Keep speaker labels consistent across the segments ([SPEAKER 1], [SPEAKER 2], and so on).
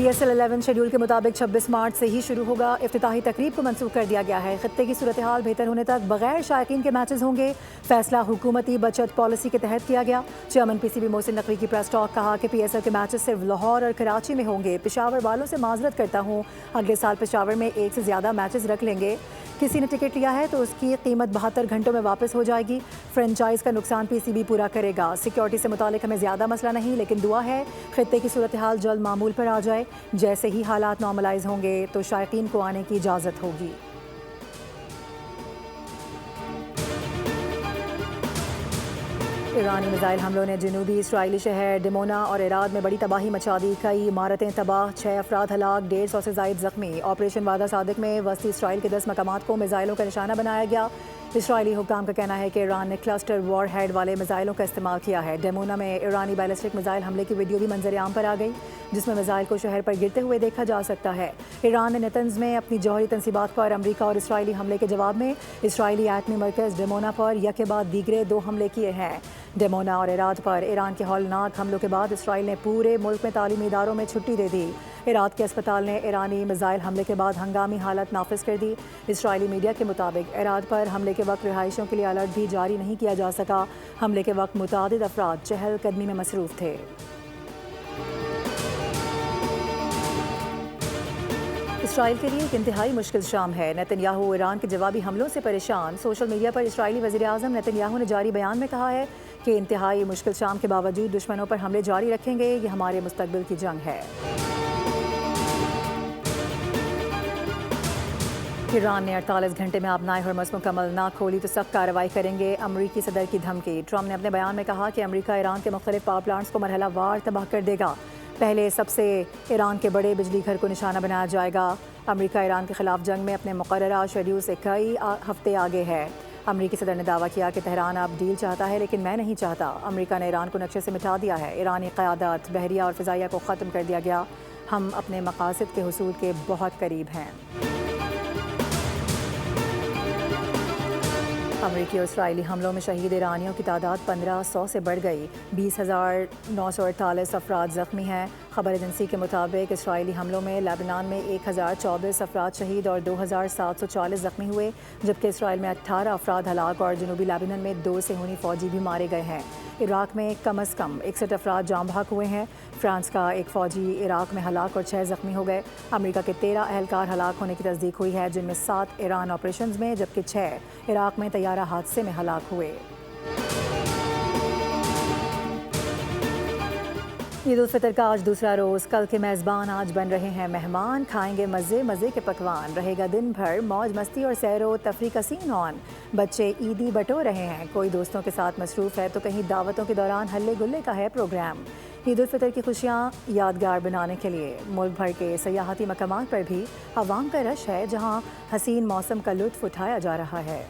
[SPEAKER 1] PSL-11 schedule के मुताबिक 26 मार्च से ही शुरू होगा। इफ्तिताही तकरीब को मंसूख कर दिया गया है। खित्ते की सूरत हाल बेहतर होने तक बगैर शायकीन के मैचेस होंगे। फैसला हुकूमती बचत पॉलिसी के तहत किया गया। चेयरमैन PCB मोहसिन नकवी की प्रेस टॉक, कहा कि PSL के मैचेस सिर्फ लाहौर और कराची में होंगे। पेशावर वालों से माजरत करता हूँ, अगले साल पेशावर में एक से ज़्यादा मैचेस रख लेंगे। किसी ने टिकट लिया है तो उसकी कीमत 72 घंटों में वापस हो जाएगी। फ्रेंचाइज का नुकसान PCB पूरा करेगा। सिक्योरिटी से मुतालिक हमें ज़्यादा मसला नहीं, लेकिन दुआ है खित्ते की सूरत हाल जल्द मामूल पर आ जाए। जैसे ही हालात नॉर्मलाइज होंगे तो शायकीन को आने की इजाज़त होगी। ईरानी मिसाइल हमलों ने जनूबी इसराइली शहर डिमोना और इराद में बड़ी तबाही मचा दी। कई इमारतें तबाह, 6 अफराद हलाक, 150 से ज़ायद ज़ख्मी। ऑपरेशन वादा सादिक में वस्ती इसराइल के 10 मकामात को मिसाइलों का निशाना बनाया गया। इसराइली हुक्काम का कहना है कि ईरान ने क्लस्टर वॉर हेड वाले मिसाइलों का इस्तेमाल किया है। डेमोना में ईरानी बैलिस्टिक मिसाइल हमले की वीडियो भी मंजर आम पर आ गई, जिसमें मिसाइल को शहर पर गिरते हुए देखा जा सकता है। ईरान ने नेतन्ज में अपनी जौहरी तंसीबात पर अमरीका और इसराइली हमले के जवाब में इसराइली एटमी मरकज़ डेमोना पर यके बाद दीगरे 2 हमले किए हैं। डेमोना और इराद पर ईरान के हौलनाक हमलों के बाद इसराइल ने पूरे मुल्क में तालीमी इदारों में छुट्टी दे दी। इराद के अस्पताल ने ईरानी मिसाइल हमले के बाद हंगामी हालत नाफिज कर दी। इसराइली मीडिया के मुताबिक इराद पर हमले के वक्त रिहाइशों के लिए अलर्ट भी जारी नहीं किया जा सका। हमले के वक्त मुतादिद अफराद चहलकदमी में मसरूफ थे। इसराइल के लिए एक इंतहाई मुश्किल शाम है। नेतन्याहू ईरान के जवाबी हमलों से परेशान। सोशल मीडिया पर इसराइली वज़ीर आज़म नेतन्याहू ने जारी बयान में कहा है कि इंतहाई मुश्किल शाम के बावजूद दुश्मनों पर हमले जारी रखेंगे। ये हमारे मुस्तकबिल की जंग है। ईरान ने 48 घंटे में अपनाए हरमुज़ मुकम्मल ना खोली तो सख्त कार्रवाई करेंगे। अमरीकी सदर की धमकी। ट्रंप ने अपने बयान में कहा कि अमरीका ईरान के मुख्तलिफ पावर प्लांट्स को मरहला वार तबाह कर देगा। पहले सबसे ईरान के बड़े बिजली घर को निशाना बनाया जाएगा। अमरीका ईरान के खिलाफ जंग में अपने मुकर्ररा शेड्यूल से कई हफ्ते आगे है। अमरीकी सदर ने दावा किया कि तेहरान अब डील चाहता है, लेकिन मैं नहीं चाहता। अमरीका ने ईरान को नक्शे से मिटा दिया है। ईरानी क़यादत, बहरिया और फ़िज़ाइया को ख़त्म कर दिया गया। हम अपने मक़ासद के हुसूल के बहुत करीब हैं। अमरीकी और इसराइली हमलों में शहीद ईरानियों की तादाद 1500 से बढ़ गई। 20,948 अफराद ज़ख्मी हैं। खबर एजेंसी के मुताबिक इसराइली हमलों में लेबनान में 1024 अफराद शहीद और 2740 ज़ख्मी हुए, जबकि इसराइल में 18 अफराद हलाक और जनूबी लेबनान में 2 सेहूनी फ़ौजी भी मारे गए हैं। इराक़ में कम अज़ कम 61 अफराद जाँ बहक हुए हैं। फ्रांस का एक फ़ौजी इराक़ में हलाक और 6 ज़ख्मी हो गए। अमरीका के 13 अहलकार हलाक होने की तस्दीक हुई है, जिनमें 7 ईरान ऑपरेशंस में जबकि 6 इराक़ में तैयारा हादसे में हलाक हुए। ईद उल फितर का आज दूसरा रोज़। कल के मेज़बान आज बन रहे हैं मेहमान। खाएंगे मज़े मज़े के पकवान। रहेगा दिन भर मौज मस्ती और सैरो तफरी का सीन ऑन। बच्चे ईदी बटो रहे हैं। कोई दोस्तों के साथ मसरूफ़ है तो कहीं दावतों के दौरान हल्ले गुल्ले का है प्रोग्राम। ईद उल फितर की खुशियाँ यादगार बनाने के लिए मुल्क भर के सयाहती मकामात पर भी अवाम का रश है, जहाँ हसीन मौसम का लुत्फ़ उठाया जा रहा है।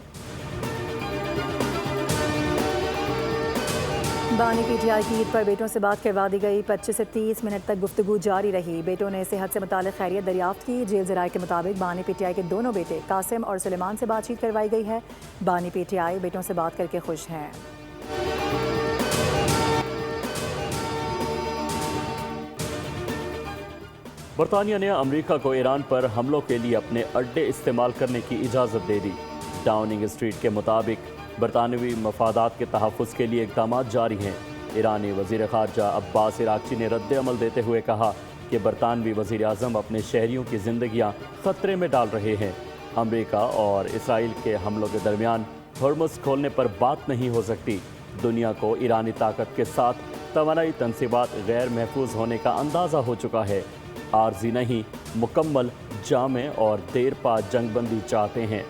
[SPEAKER 1] बानी PTI की ईद पर बेटों से बात करवा दी गई। 25 से 30 मिनट तक गुफ्तगू जारी रही। बेटों ने सेहत से मुतालिक खैरियत दरियाफ्त की। जेल ज़राए के मुताबिक बानी PTI के दोनों बेटे कासिम और सुलेमान से बातचीत करवाई गई है। बानी PTI बेटों से बात करके खुश हैं।
[SPEAKER 2] बरतानिया ने अमरीका को ईरान पर हमलों के लिए अपने अड्डे इस्तेमाल करने की इजाज़त दे दी। डाउनिंग स्ट्रीट के मुताबिक बरतानवी मफादात के तहफ़्फ़ुज़ के लिए इक़दामात जारी हैं। ईरानी वज़ीर ख़ारजा अब्बास इराक़ची ने रद्द अमल देते हुए कहा कि बरतानवी वज़ीर आज़म अपने शहरियों की ज़िंदगियाँ ख़तरे में डाल रहे हैं। अमरीका और इसराइल के हमलों के दरमियान हरमुज़ खोलने पर बात नहीं हो सकती। दुनिया को ईरानी ताकत के साथ तवानाई तनसीबात गैर महफूज होने का अंदाज़ा हो चुका है। आर्जी नहीं, मुकम्मल जामे और देर पा जंगबंदी चाहते हैं।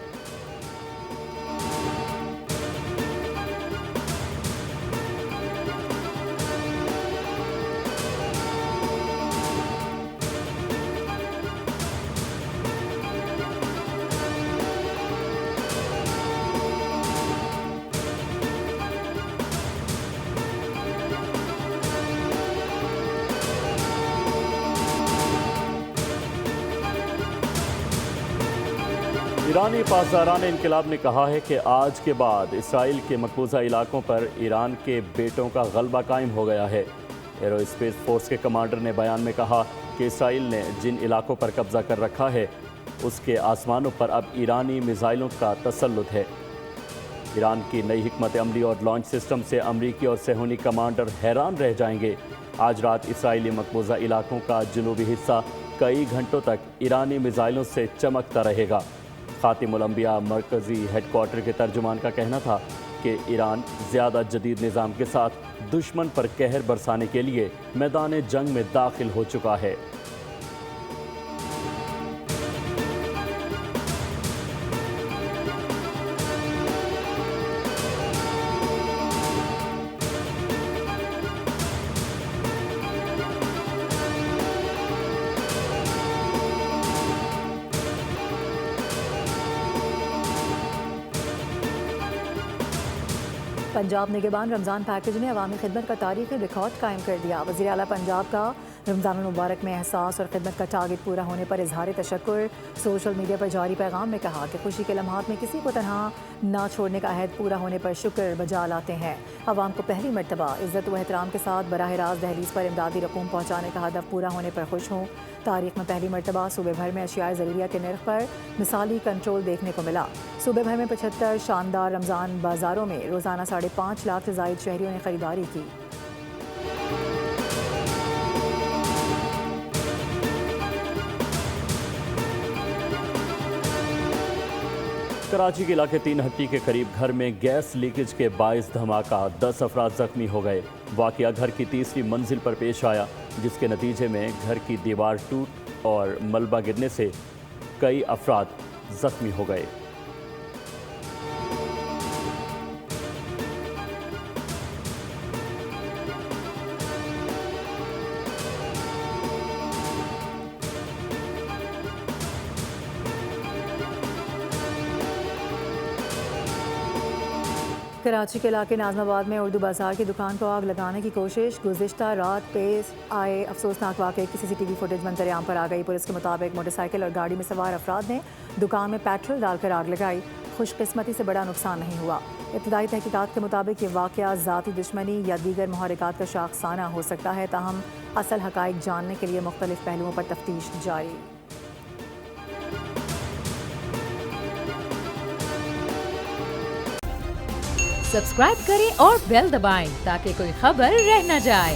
[SPEAKER 2] ईरानी पासदारान इनकलाब ने कहा है कि आज के बाद इसराइल के मकबूजा इलाकों पर ईरान के बेटों का गलबा कायम हो गया है। एरोस्पेस फोर्स के कमांडर ने बयान में कहा कि इसराइल ने जिन इलाकों पर कब्जा कर रखा है उसके आसमानों पर अब ईरानी मिसाइलों का तसल्लुत है। ईरान की नई हिकमत अमली और लॉन्च सिस्टम से अमरीकी और सेहूनी कमांडर हैरान रह जाएंगे। आज रात इसराइली मकबूजा इलाकों का जनूबी हिस्सा कई घंटों तक ईरानी मिसाइलों से चमकता रहेगा। खातिमुल अंबिया मरकज़ी हेडक्वार्टर के तर्जुमान का कहना था कि ईरान ज़्यादा जदीद निज़ाम के साथ दुश्मन पर कहर बरसाने के लिए मैदान जंग में दाखिल हो चुका है।
[SPEAKER 1] पंजाब निगहबान रमज़ान पैकेज ने अवामी खिदमत का तारीखी रिकॉर्ड कायम कर दिया। वज़ीर आला पंजाब का रमज़ान मुबारक में एहसास और खिदमत का टारगेट पूरा होने पर इजहार तशक्कुर। सोशल मीडिया पर जारी पैगाम में कहा कि खुशी के लम्हात में किसी को तनहा ना छोड़ने का अहद पूरा होने पर शुक्र बजा लाते हैं। अवाम को पहली मरतबा इज़्ज़त व एहतराम के साथ बराह रास्त दहलीज पर इमदादी रकूम पहुँचाने का हदफ पूरा होने पर खुश हूँ। तारीख में पहली मरतबा सूबे भर में अशियाए ज़रूरिया के नर्ख पर मिसाली कंट्रोल देखने को मिला। सूबे भर में 75 शानदार रमज़ान बाज़ारों में रोज़ाना 5.5 लाख से ज़ायद शहरियों ने खरीदारी की।
[SPEAKER 2] कराची के इलाके 3 हट्टी के करीब घर में गैस लीकेज के बाइस धमाका, 10 अफराद जख्मी हो गए। वाक़या घर की तीसरी मंजिल पर पेश आया, जिसके नतीजे में घर की दीवार टूट और मलबा गिरने से कई अफराद जख्मी हो गए।
[SPEAKER 1] कराची के इलाके नाजमाबाद में उर्दू बाजार की दुकान को आग लगाने की कोशिश। गुज़िश्ता रात पेश आए अफसोसनाक वाक़े की CCTV फुटेज मंजर-ए-आम पर आ गई। पुलिस के मुताबिक मोटरसाइकिल और गाड़ी में सवार अफराद ने दुकान में पेट्रोल डालकर आग लगाई। खुशकिस्मती से बड़ा नुकसान नहीं हुआ। इब्तदाई तहकीकात के मुताबिक ये वाक़या ज़ाती दुश्मनी या दीगर मुहर्रिकात का शाखसाना हो सकता है, ताहम असल हक़ाइक़ जानने के लिए मुख्तलिफ पहलुओं पर तफ्तीश जारी।
[SPEAKER 3] सब्सक्राइब करें और बेल दबाएं ताकि कोई खबर रह न जाए।